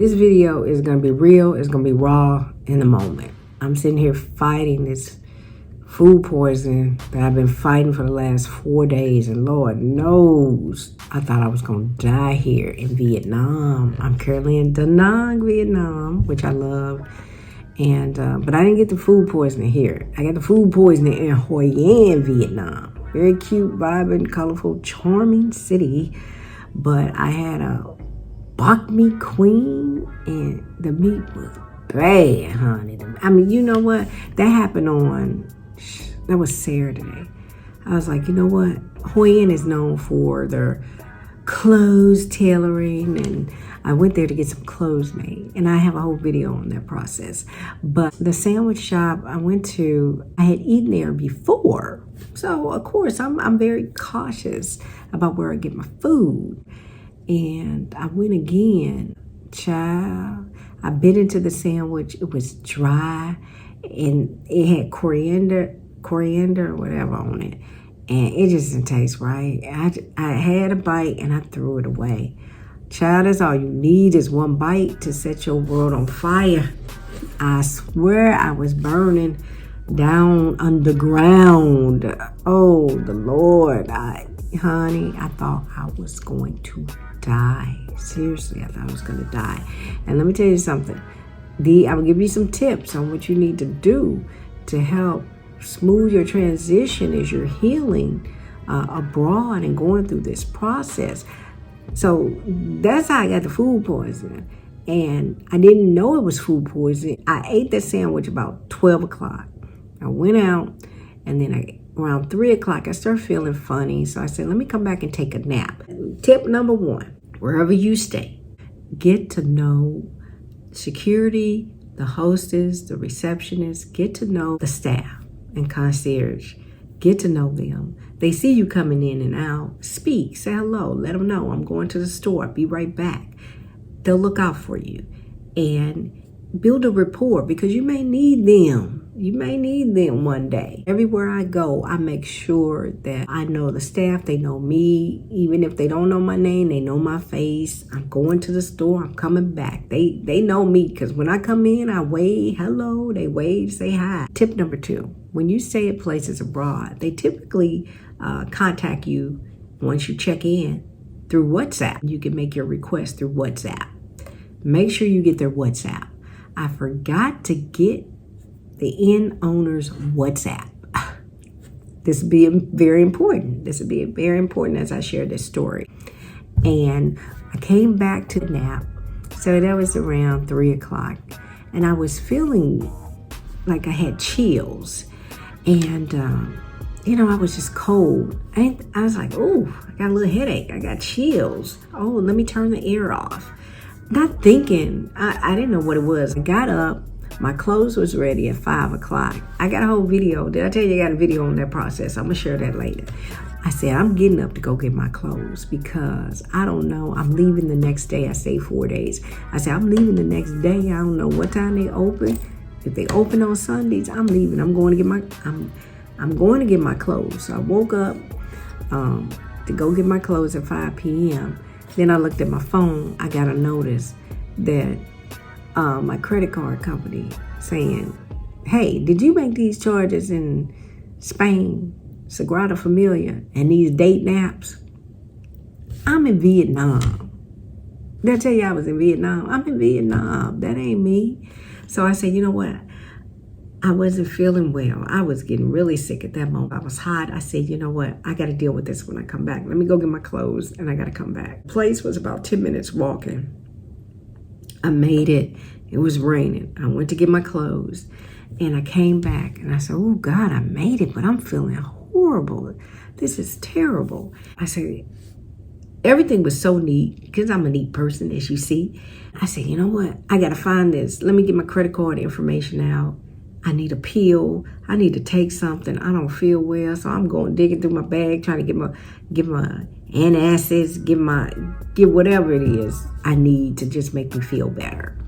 This video is going to be real. It's going to be raw in the moment. I'm sitting here fighting this food poisoning that I've been fighting for the last 4 days. And Lord knows, I thought I was going to die here in Vietnam. I'm currently in Da Nang, Vietnam, which I love. And but I didn't get the food poisoning here. I got the food poisoning in Hoi An, Vietnam. Very cute, vibrant, colorful, charming city. But I had a Banh Mi Queen, and the meat was bad, honey. I mean, you know what? That happened that was Saturday. I was like, you know what? Hoi An is known for their clothes tailoring, and I went there to get some clothes made, and I have a whole video on that process. But the sandwich shop I went to, I had eaten there before, so of course I'm very cautious about where I get my food. And I went again, child. I bit into the sandwich. It was dry, and it had coriander or whatever on it, and it just didn't taste right. I had a bite and I threw it away. Child, that's all you need is one bite to set your world on fire. I swear I was burning down underground. Oh, the Lord. Honey, I thought I was going to die. Seriously, I thought I was going to die. And let me tell you something. I will give you some tips on what you need to do to help smooth your transition as you're healing abroad and going through this process. So that's how I got the food poisoning. And I didn't know it was food poisoning. I ate that sandwich about 12 o'clock. I went out, and then around 3 o'clock, I started feeling funny. So I said, let me come back and take a nap. Tip number 1, wherever you stay, get to know security, the hostess, the receptionist, get to know the staff and concierge. Get to know them. They see you coming in and out. Speak, say hello, let them know I'm going to the store. Be right back. They'll look out for you and build a rapport, because you may need them. You may need them one day. Everywhere I go, I make sure that I know the staff. They know me. Even if they don't know my name, they know my face. I'm going to the store. I'm coming back. They know me, because when I come in, I wave, hello. They wave, say hi. Tip number 2, when you stay at places abroad, they typically contact you once you check in through WhatsApp. You can make your request through WhatsApp. Make sure you get their WhatsApp. I forgot to get the inn owner's WhatsApp. This would be very important. This would be very important as I share this story. And I came back to the nap. So that was around 3 o'clock. And I was feeling like I had chills. And, I was just cold. I was like, oh, I got a little headache. I got chills. Oh, let me turn the air off. Not thinking, I didn't know what it was. I got up. My clothes was ready at 5 o'clock. I got a whole video. Did I tell you I got a video on that process? I'm going to share that later. I said, I'm getting up to go get my clothes, because I don't know. I'm leaving the next day. I stayed 4 days. I said, I'm leaving the next day. I don't know what time they open. If they open on Sundays, I'm leaving. I'm going to get my clothes. So I woke up to go get my clothes at 5 p.m. Then I looked at my phone. I got a notice that my credit card company saying, hey, did you make these charges in Spain, Sagrada Familia, and these date naps? I'm in Vietnam. Did I tell you I was in Vietnam? I'm in Vietnam. That ain't me. So I said, you know what? I wasn't feeling well. I was getting really sick at that moment. I was hot. I said, you know what? I got to deal with this when I come back. Let me go get my clothes, and I got to come back. The place was about 10 minutes walking. I made it. It was raining. I went to get my clothes, and I came back, and I said, oh, God, I made it, but I'm feeling horrible. This is terrible. I said, everything was so neat, because I'm a neat person, as you see. I said, you know what? I got to find this. Let me get my credit card information out. I need a pill. I need to take something. I don't feel well, so I'm going digging through my bag, trying to get my antacids, get whatever it is I need to just make me feel better.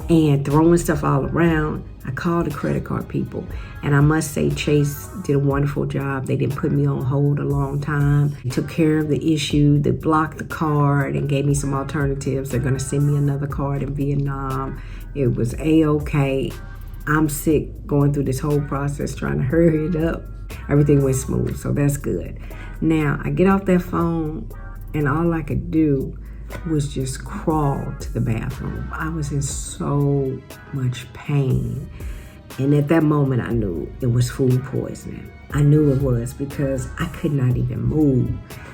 and throwing stuff all around. I called the credit card people, and I must say Chase did a wonderful job. They didn't put me on hold a long time. They took care of the issue. They blocked the card and gave me some alternatives. They're gonna send me another card in Vietnam. It was A-okay. I'm sick going through this whole process trying to hurry it up. Everything went smooth, so that's good. Now, I get off that phone, and all I could do was just crawl to the bathroom. I was in so much pain. And at that moment, I knew it was food poisoning. I knew it was because I could not even move.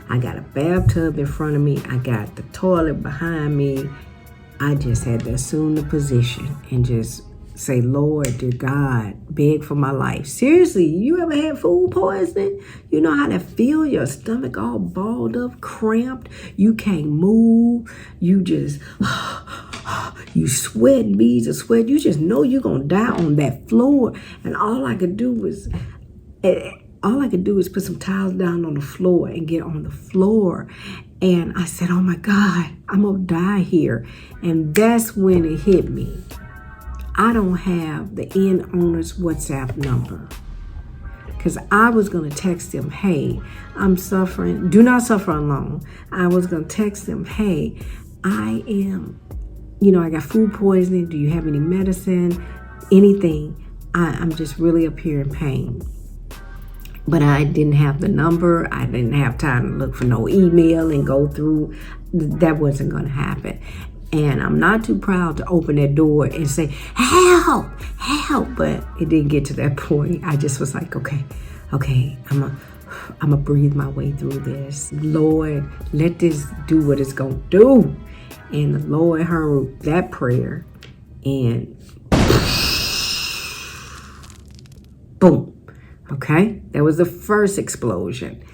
I got a bathtub in front of me. I got the toilet behind me. I just had to assume the position and just say, Lord, dear God, beg for my life. Seriously, you ever had food poisoning? You know how to feel? Your stomach all balled up, cramped. You can't move. You just, you sweat, beads of sweat. You just know you're going to die on that floor. And all I could do was put some towels down on the floor and get on the floor. And I said, oh my God, I'm going to die here. And that's when it hit me. I don't have the inn owner's WhatsApp number, because I was going to text them, hey, I'm suffering. Do not suffer alone. I was going to text them, hey, I got food poisoning. Do you have any medicine? Anything? I'm just really up here in pain. But I didn't have the number. I didn't have time to look for no email and go through. That wasn't going to happen. And I'm not too proud to open that door and say, help, help. But it didn't get to that point. I just was like, okay, I'm gonna breathe my way through this. Lord, let this do what it's gonna do. And the Lord heard that prayer, and boom. Okay, that was the first explosion.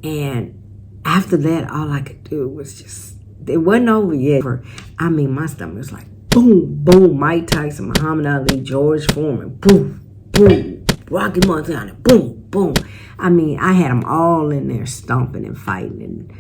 And after that, all I could do was just, it wasn't over yet. I mean, my stomach was like, boom, boom, Mike Tyson, Muhammad Ali, George Foreman, boom, boom, Rocky Montana, boom, boom. I mean, I had them all in there stomping and fighting. And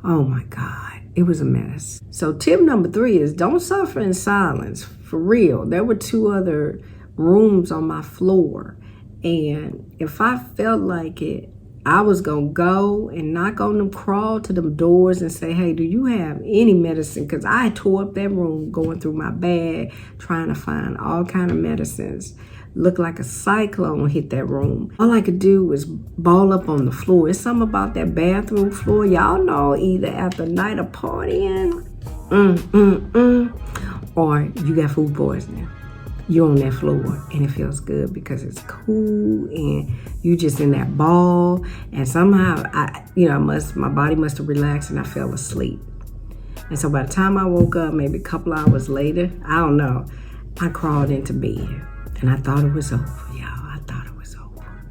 oh my God, it was a mess. So tip number 3 is don't suffer in silence. For real, there were 2 other rooms on my floor. And if I felt like it, I was going to go and knock on them, crawl to them doors and say, hey, do you have any medicine? Because I tore up that room going through my bag, trying to find all kind of medicines. Looked like a cyclone hit that room. All I could do was ball up on the floor. It's something about that bathroom floor. Y'all know, either after a night of partying, or you got food poisoning. You're on that floor and it feels good because it's cool and you just in that ball. And somehow my body must have relaxed and I fell asleep. And so by the time I woke up, maybe a couple hours later, I don't know, I crawled into bed and I thought it was over, y'all. I thought it was over.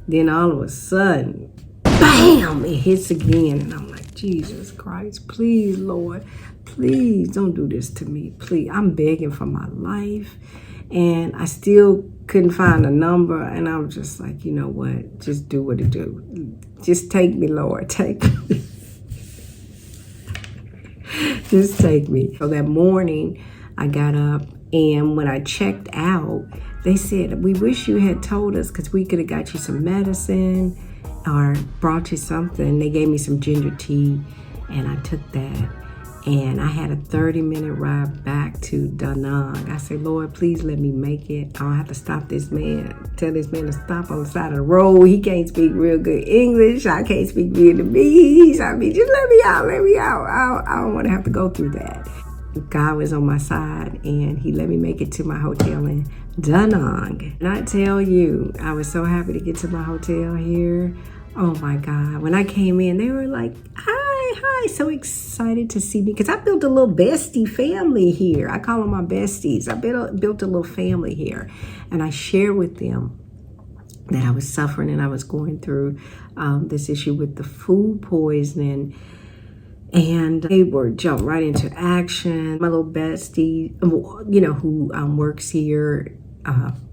Then all of a sudden, bam, it hits again. And I'm like, Jesus Christ, please, Lord, please don't do this to me. Please, I'm begging for my life. And I still couldn't find a number. And I was just like, you know what? Just do what it do. Just take me, Lord. Take me. Just take me. So that morning, I got up. And when I checked out, they said, we wish you had told us because we could have got you some medicine or brought you something. They gave me some ginger tea. And I took that. And I had a 30-minute ride back to Da Nang. I said, Lord, please let me make it. I don't have to stop this man. Tell this man to stop on the side of the road. He can't speak real good English. I can't speak Vietnamese. I mean, just let me out. Let me out. I don't want to have to go through that. God was on my side, and he let me make it to my hotel in Da Nang. And I tell you, I was so happy to get to my hotel here. Oh, my God. When I came in, they were like, hi, so excited to see me. Because I built a little bestie family here. I call them my besties. I built a little family here. And I shared with them that I was suffering and I was going through this issue with the food poisoning. And they were jumped right into action. My little bestie, who works here,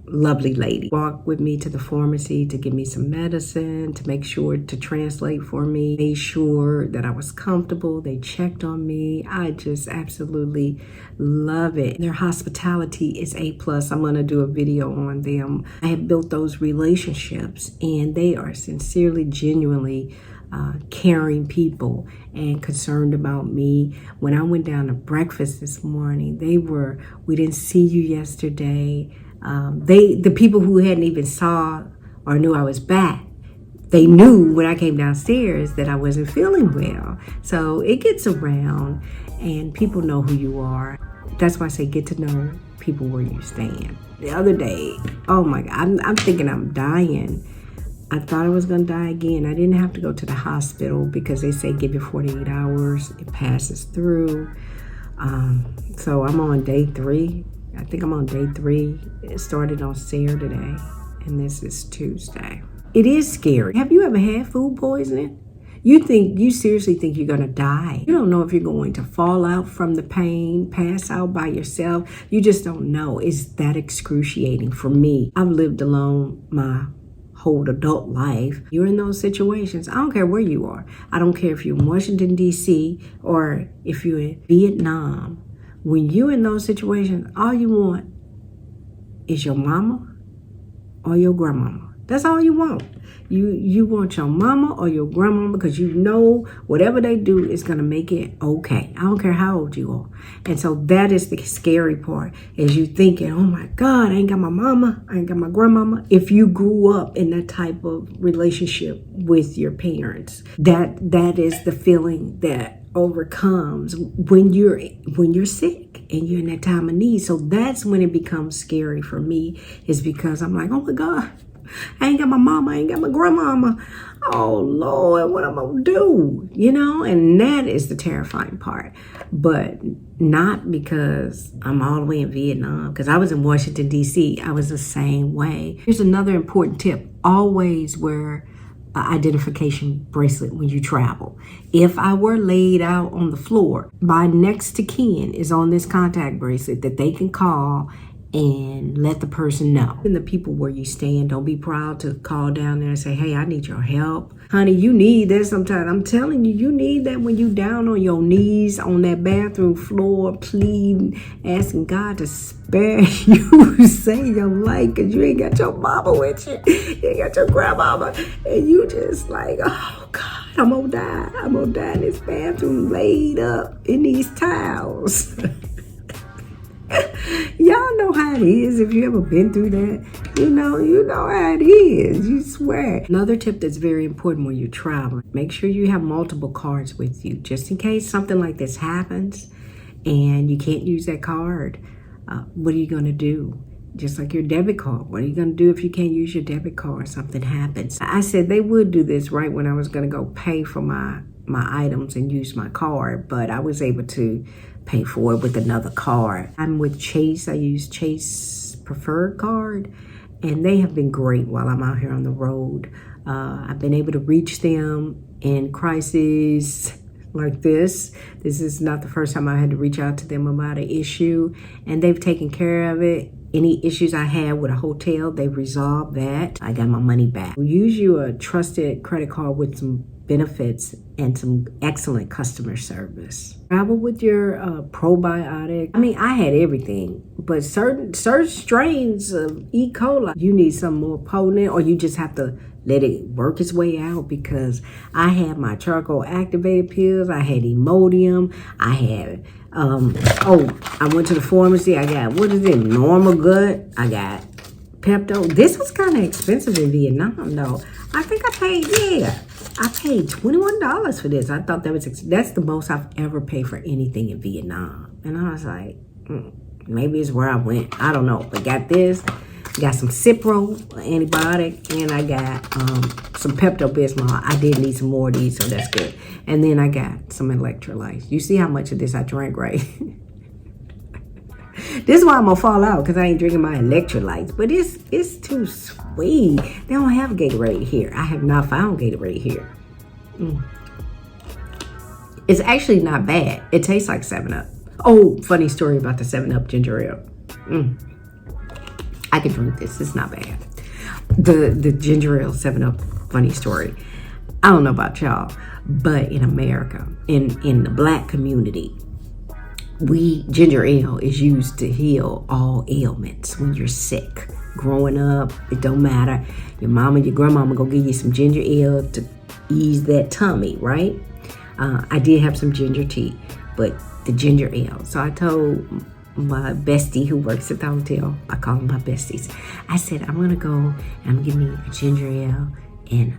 lovely lady walked with me to the pharmacy to give me some medicine, to make sure to translate for me, made sure that I was comfortable. They checked on me. I just absolutely love it. Their hospitality is A+. I'm going to do a video on them. I have built those relationships, and they are sincerely, genuinely caring people and concerned about me. When I went down to breakfast this morning, we didn't see you yesterday. The people who hadn't even saw or knew I was back, they knew when I came downstairs that I wasn't feeling well. So it gets around and people know who you are. That's why I say get to know people where you stand. The other day, oh my God, I'm thinking I'm dying. I thought I was going to die again. I didn't have to go to the hospital because they say give it 48 hours. It passes through. So I'm on day 3. I think I'm on day 3. It started on Saturday, and this is Tuesday. It is scary. Have you ever had food poisoning? You seriously think you're going to die. You don't know if you're going to fall out from the pain, pass out by yourself. You just don't know. It's that excruciating for me. I've lived alone my whole adult life. You're in those situations. I don't care where you are. I don't care if you're in Washington, D.C. or if you're in Vietnam. When you're in those situations, all you want is your mama or your grandmama. That's all you want. You want your mama or your grandmama because you know whatever they do is going to make it okay. I don't care how old you are. And so that is the scary part, is you thinking, oh my God, I ain't got my mama, I ain't got my grandmama. If you grew up in that type of relationship with your parents, that is the feeling that overcomes when you're sick and you're in that time of need. So that's when it becomes scary for me, is because I'm like, oh my God, I ain't got my mama, I ain't got my grandmama. Oh Lord, what am I gonna do? And that is the terrifying part. But not because I'm all the way in Vietnam, because I was in Washington, D.C. I was the same way. Here's another important tip. Always wear an identification bracelet when you travel. If I were laid out on the floor, my next to kin is on this contact bracelet that they can call and let the person know. And the people where you stand, don't be proud to call down there and say, hey, I need your help. Honey, you need that sometimes. I'm telling you, you need that when you down on your knees on that bathroom floor, pleading, asking God to spare you, save your life, because you ain't got your mama with you. You ain't got your grandmama. And you just like, oh God, I'm gonna die. I'm gonna die in this bathroom laid up in these towels. Y'all know how it is. If you ever been through that, you know how it is. You swear. Another tip that's very important when you're traveling, make sure you have multiple cards with you, just in case something like this happens and you can't use that card. What are you going to do? Just like your debit card. What are you going to do if you can't use your debit card? Something happens. I said they would do this right when I was going to go pay for my items and use my card, but I was able to pay for it with another card. I'm with Chase. I use Chase Preferred Card, and they have been great while I'm out here on the road. I've been able to reach them in crises like this. This is not the first time I had to reach out to them about an issue, and they've taken care of it. Any issues I had with a hotel, they've resolved that. I got my money back. Use a trusted credit card with some benefits and some excellent customer service. Travel with your probiotic. I mean, I had everything, but certain strains of E. coli, you need something more potent, or you just have to let it work its way out, because I had my charcoal activated pills, I had Imodium, I had I went to the pharmacy, I got, Normal Gut, I got Pepto. This was kind of expensive in Vietnam though. I think I paid $21 for this. I thought that's the most I've ever paid for anything in Vietnam. And I was like, maybe it's where I went. I don't know. But got this, got some Cipro antibiotic, and I got some Pepto-Bismol. I did need some more of these, so that's good. And then I got some electrolytes. You see how much of this I drank, right? This is why I'm gonna fall out, because I ain't drinking my electrolytes. But it's too sweet. They don't have Gatorade here. I have not found Gatorade here. It's actually not bad. It tastes like 7-Up. Oh, funny story about the 7-Up ginger ale. I can drink this. It's not bad. The ginger ale 7-Up, funny story. I don't know about y'all, but in America, in the black community, ginger ale is used to heal all ailments when you're sick. Growing up, it don't matter. Your mama, your grandmama go give you some ginger ale to ease that tummy, right? I did have some ginger tea, but the ginger ale. So I told my bestie who works at the hotel, I call them my besties, I said, I'm gonna go and I'm gonna give me a ginger ale and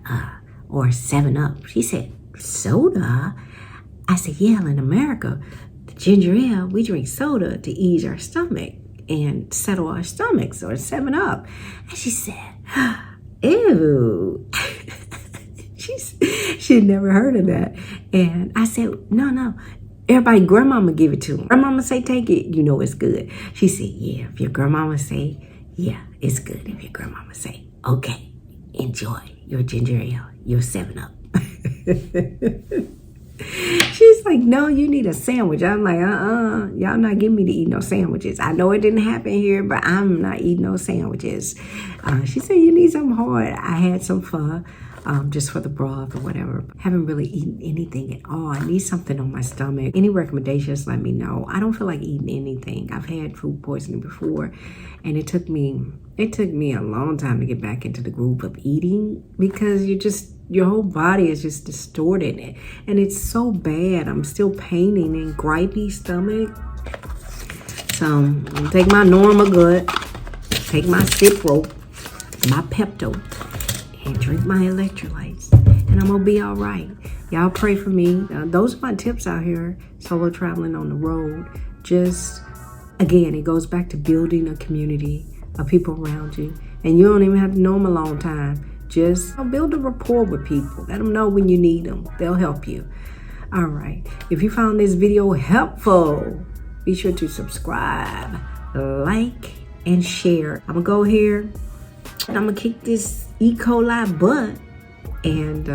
or 7-Up. She said, soda? I said, yeah, in America, the ginger ale, we drink soda to ease our stomach and settle our stomachs, or 7-Up. And she said, ew. She had never heard of that. And I said, no. Everybody, grandmama give it to them. Grandmama say, take it, you know it's good. She said, yeah, if your grandmama say, yeah, it's good. If your grandmama say, okay, enjoy your ginger ale, your 7-Up. She's like, no, you need a sandwich. I'm like, y'all not giving me to eat no sandwiches. I know it didn't happen here, but I'm not eating no sandwiches. She said, you need something hard. I had some pho, just for the broth or whatever. Haven't really eaten anything at all. I need something on my stomach. Any recommendations, let me know. I don't feel like eating anything. I've had food poisoning before, and it took me a long time to get back into the groove of eating, because your whole body is just distorted, and it's so bad. I'm still paining and gripey stomach. So I'm gonna take my Norma Gut, take my Cipro, my Pepto, and drink my electrolytes, and I'm gonna be all right. Y'all pray for me. Those are my tips out here, solo traveling on the road. Just, again, it goes back to building a community of people around you, and you don't even have to know them a long time. Just build a rapport with people. Let them know when you need them. They'll help you. All right. If you found this video helpful, be sure to subscribe, like, and share. I'm going to go here, and I'm going to kick this E. coli butt. And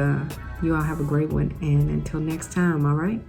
you all have a great one. And until next time, all right?